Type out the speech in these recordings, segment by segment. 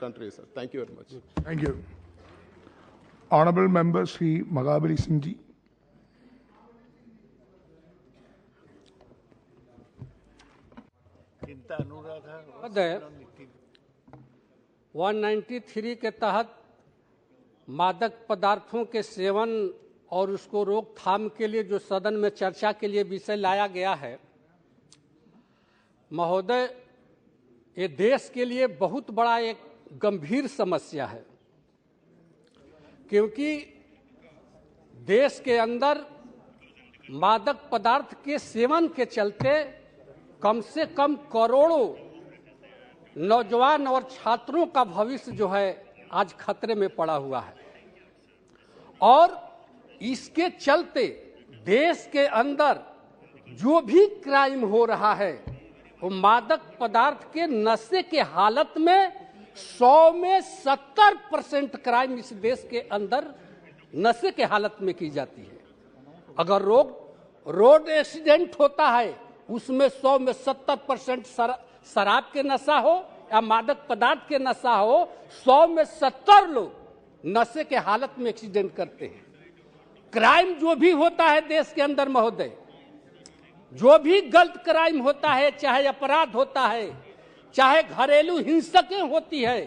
country, sir. Thank you very much. Thank you. Honorable Member Shri Maghabali Singh ji. महोदय, 193 के तहत मादक पदार्थों के सेवन और उसको रोकथाम के लिए जो सदन में चर्चा के लिए विषय लाया गया है, महोदय, ये देश के लिए बहुत बड़ा एक गंभीर समस्या है, क्योंकि देश के अंदर मादक पदार्थ के सेवन के चलते कम से कम करोड़ों नौजवान और छात्रों का भविष्य जो है आज खतरे में पड़ा हुआ है। और इसके चलते देश के अंदर जो भी क्राइम हो रहा है वो मादक पदार्थ के नशे के हालत में 100 में 70% क्राइम इस देश के अंदर नशे के हालत में की जाती है। अगर रोड एक्सीडेंट होता है उसमें 100 में 70% शराब के नशा हो या मादक पदार्थ के नशा हो, 100 में 70 लोग नशे के हालत में एक्सीडेंट करते हैं। क्राइम जो भी होता है देश के अंदर महोदय, जो भी गलत क्राइम होता है, चाहे अपराध होता है, चाहे घरेलू हिंसकें होती है,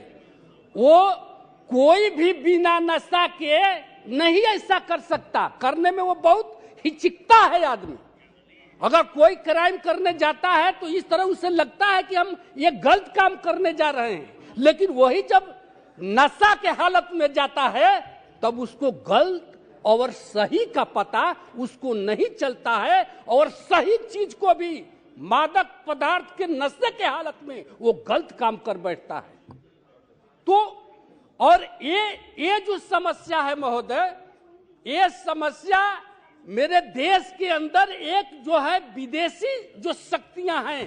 वो कोई भी बिना नशा के नहीं ऐसा कर सकता। करने में वो बहुत हिचकता है आदमी। अगर कोई क्राइम करने जाता है तो इस तरह उसे लगता है कि हम ये गलत काम करने जा रहे हैं, लेकिन वही जब नशा के हालत में जाता है तब उसको गलत और सही का पता उसको नहीं चलता है, और सही चीज को भी मादक पदार्थ के नशे के हालत में वो गलत काम कर बैठता है। तो और ये जो समस्या है महोदय, ये समस्या मेरे देश के अंदर एक जो है विदेशी जो शक्तियां हैं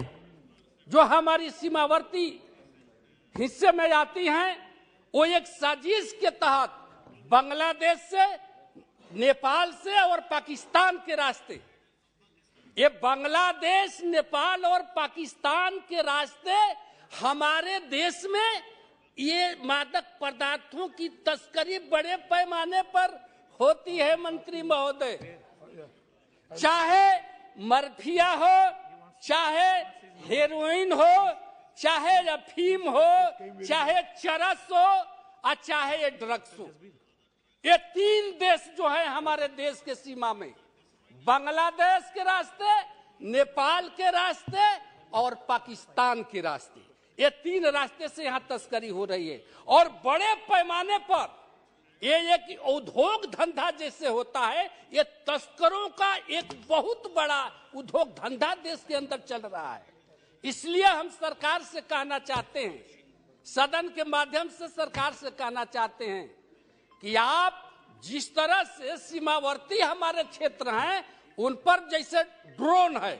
जो हमारी सीमावर्ती हिस्से में आती हैं, वो एक साजिश के तहत बांग्लादेश से, नेपाल से और पाकिस्तान के रास्ते, ये बांग्लादेश, नेपाल और पाकिस्तान के रास्ते हमारे देश में ये मादक पदार्थों की तस्करी बड़े पैमाने पर होती है मंत्री महोदय। चाहे मर्फिया हो, चाहे हेरोइन हो, चाहे अफीम हो, चाहे चरस हो और चाहे ये ड्रग्स हो, ये तीन देश जो है हमारे देश के सीमा में, बांग्लादेश के रास्ते, नेपाल के रास्ते और पाकिस्तान के रास्ते, ये तीन रास्ते से यहाँ तस्करी हो रही है। और बड़े पैमाने पर ये एक उद्योग धंधा जैसे होता है, ये तस्करों का एक बहुत बड़ा उद्योग धंधा देश के अंदर चल रहा है। इसलिए हम सरकार से कहना चाहते हैं, सदन के माध्यम से सरकार से कहना चाहते हैं कि आप जिस तरह से सीमावर्ती हमारे क्षेत्र हैं उन पर जैसे ड्रोन है,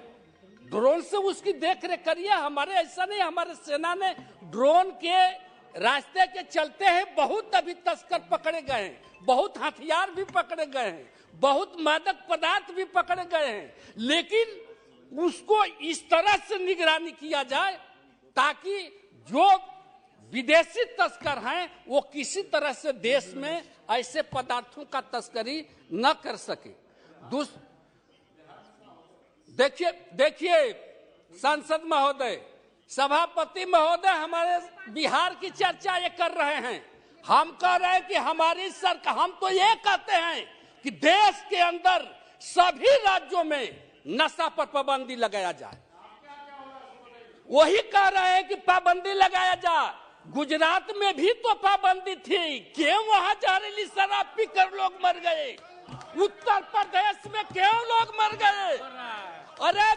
ड्रोन से उसकी देखरेख करिए। हमारे ऐसा नहीं, हमारे सेना ने ड्रोन के रास्ते के चलते हैं बहुत अभी तस्कर पकड़े गए हैं, बहुत हथियार भी पकड़े गए हैं, बहुत मादक पदार्थ भी पकड़े गए हैं, लेकिन उसको इस तरह से निगरानी किया जाए ताकि जो विदेशी तस्कर हैं वो किसी तरह से देश में ऐसे पदार्थों का तस्करी न कर सके। देखिए सांसद महोदय, सभापति महोदय हमारे बिहार की चर्चा ये कर रहे हैं। हम कह रहे हैं कि हमारी सरकार, हम तो ये कहते हैं कि देश के अंदर सभी राज्यों में नशा पर पाबंदी लगाया जाए। वही कह रहे हैं कि पाबंदी लगाया जाए। गुजरात में भी तो पाबंदी थी, क्यों वहां जहरीली शराब पीकर लोग मर गए? उत्तर प्रदेश में क्यों लोग मर गए? अरे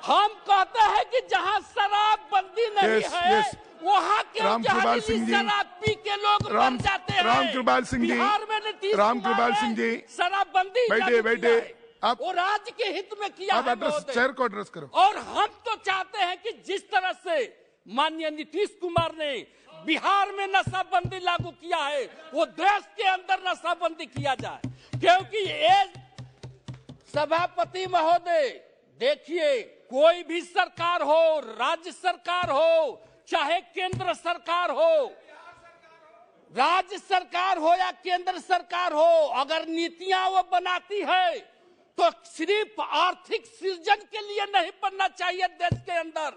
हम कहते हैं कि जहां शराब बंदी नहीं है वहां क्यों जहरीली शराब पी के लोग मर जाते हैं? रामकृपाल सिंह जी, रामकृपाल सिंह जी, शराब बंदी बैठे आप, वो राज्य के हित में किया आप चेयर को एड्रेस करो। और हम तो चाहते हैं कि जिस तरह से माननीय नीतीश कुमार ने बिहार में नशाबंदी लागू किया है वो देश के अंदर नशाबंदी किया जाए, क्योंकि ये सभापति महोदय देखिए, कोई भी सरकार हो, राज्य सरकार हो, चाहे केंद्र सरकार हो, राज्य सरकार हो या केंद्र सरकार हो, अगर नीतियां वो बनाती है तो सिर्फ आर्थिक सृजन के लिए नहीं बनना चाहिए देश के अंदर।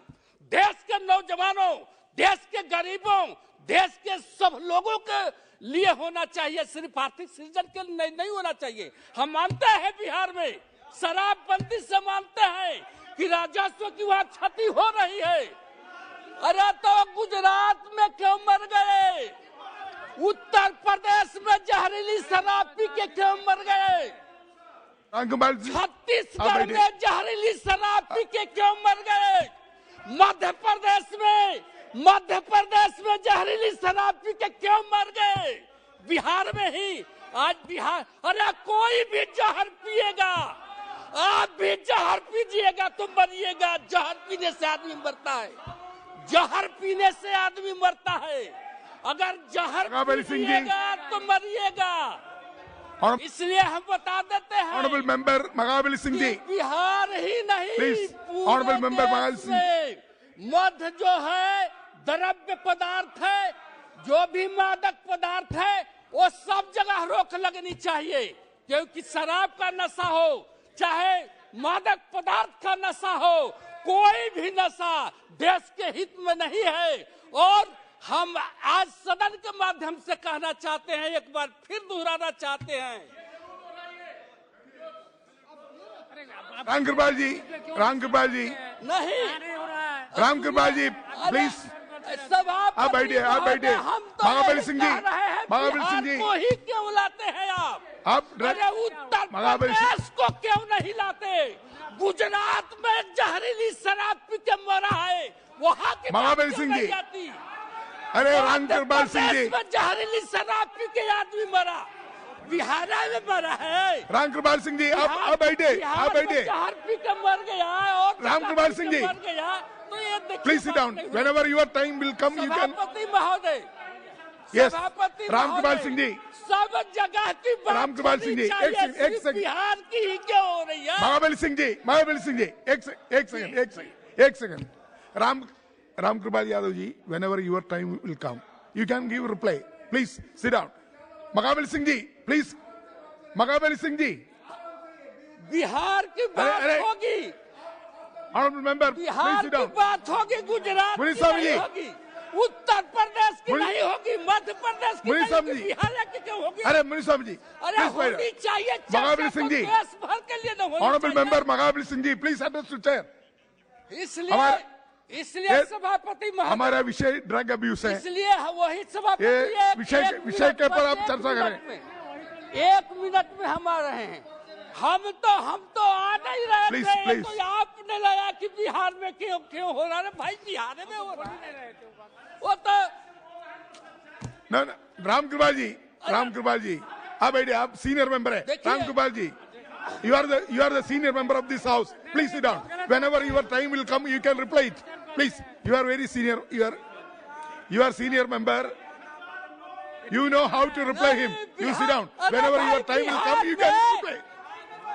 देश के नौजवानों, देश के गरीबों, देश के सब लोगों के लिए होना चाहिए, सिर्फ आर्थिक सृजन के लिए नहीं होना चाहिए। हम मानते हैं बिहार में शराबबंदी से मानते हैं कि राजस्व की वहां क्षति हो रही है। अरे तो गुजरात में क्यों मर गए? उत्तर प्रदेश में जहरीली शराब पी के क्यों मर गए? छत्तीसगढ़ में जहरीली शराब पी के क्यों मर गए? मध्य प्रदेश में जहरीली शराब पी के क्यों मर गए? बिहार में ही आज बिहार, अरे कोई भी जहर पिएगा, आप भी जहर पीजिएगा तो मरिएगा। जहर पीने से आदमी मरता है, जहर पीने से आदमी मरता है। अगर जहर पीजिएगा तो मरिएगा। इसलिए हम बता देते हैं ऑनरेबल मेंबर महाबली सिंह जी, बिहार ही नहीं ऑनरेबल मेंबर महाबली सिंह, मध जो है द्रव्य पदार्थ है, जो भी मादक पदार्थ है वो सब जगह रोक लगनी चाहिए। क्योंकि शराब का नशा हो चाहे मादक पदार्थ का नशा हो, कोई भी नशा देश के हित में नहीं है। और हम आज सदन के माध्यम से कहना चाहते हैं, एक बार फिर दोहराना चाहते हैं, रामकृपाल जी नहीं रामकृपाल जी प्लीज आप बैठिए, महाबली सिंह जी को ही क्यों लाते हैं आप? अरे उत्तर प्रदेश को क्यों नहीं लाते? गुजरात में जहरीली शराब पी के मरा है, वहाँ की महाबली सिंह जी, अरे रामकृपाल सिंह जी, जहरीली शराब पी के आदमी मरा, बिहार में मरा है। रामकृपाल सिंह जी आप बैठे, जहर पी के मर गया और रामकृपाल सिंह जी मर गया तो ये देखिए, please sit down, whenever your time will come you can. सभापति महोदय, यस रामकृपाल सिंह जी, सब जगह की बात रामकृपाल सिंह जी एक सेकंड, बिहार की ही क्यों हो रही है? महाबली सिंह जी एक second, Ramkripal Yadav ji, whenever your time will come, you can give reply. Please sit down. Mahabali Singh ji, please. Mahabali Singh ji, Bihar की बात होगी, honorable member, please Bihar sit की down. बात होगी, गुजरात की नहीं होगी, उत्तर प्रदेश की नहीं होगी, मध्य प्रदेश की नहीं होगी, बिहार की क्यों होगी? अरे मुनीसाब जी, अरे होनी चाहिए, महाबली सिंह जी, देश भर के लिए न होनी honorable चाहिए। member Mahabali Singh ji, please address to chair. इसलिए सभापति महोदय, हमारा विषय ड्रग अब्यूज है, इसलिए वही सभापति विषय के पर आप चर्चा करें। 1 मिनट में हम आ रहे हैं। हम तो आ नहीं रहे Please, थे, please. तो आपने लगा कि बिहार में क्यों हो रहा है? भाई बिहार में हो रहा है वो तो। No, रामकृपाल जी आप बैठे, आप सीनियर मेंबर है। रामकृपाल जी, you are the senior member of this house. Please sit down. Whenever your time will come, you can reply it. Please, you are very senior. You are senior member. You know how to reply him. You sit down. Whenever your time will come, you can reply.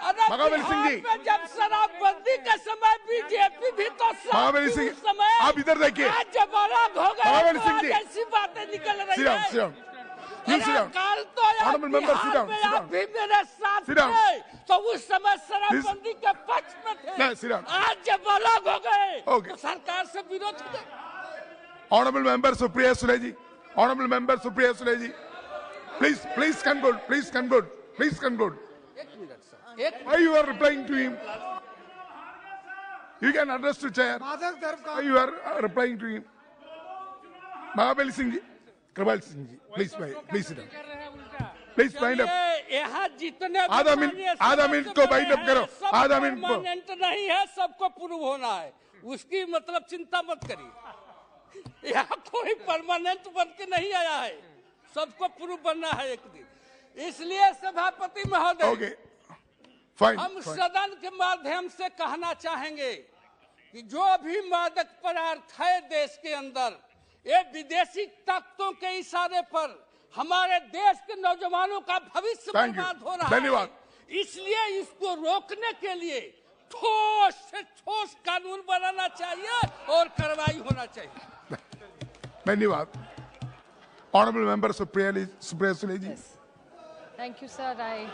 महाबली सिंह जी, जब शराबबंदी का समय BJP भी तो महाबली सिंह, आप इधर देखिए, जब अलग हो गए महाबली सिंह जी, ऐसी बातें निकल रही sit down, sit down. You sit down. कल तो Honorable member, sit down, sit आप down. भी मेरे साथ Sit down. थे, तो उस समय शराबबंदी के पक्ष में थे। No, sit down. आज जब अलग हो गए Okay. तो सरकार से विरोध हो गया। Honorable member Supriya Sule ji, honorable member Supriya Sule ji, please conclude. एक minute sir, Why you are replying to him? You can address to chair. Why you are replying to him? Mahabali Singh ji, Kripal Singh ji, please sit down. Please wind up. यहाँ जितने आधा minute को wind up करो, आधा minute को। Permanent नहीं है, सबको प्रूव होना है, उसकी मतलब चिंता मत करिए। यहाँ कोई परमानेंट बन के नहीं आया है, सबको प्रूव बनना है एक दिन। इसलिए सभापति महोदय, Okay. Fine. हम सदन के माध्यम से कहना चाहेंगे कि जो भी मादक पदार्थ है देश के अंदर, ये विदेशी ताकतों के इशारे पर हमारे देश के नौजवानों का भविष्य बर्बाद हो रहा है। धन्यवाद। इसलिए इसको रोकने के लिए ठोस से ठोस कानून बनाना चाहिए और कार्रवाई होना चाहिए। धन्यवाद। Honorable Member Supriya Sule ji. Thank you, sir. I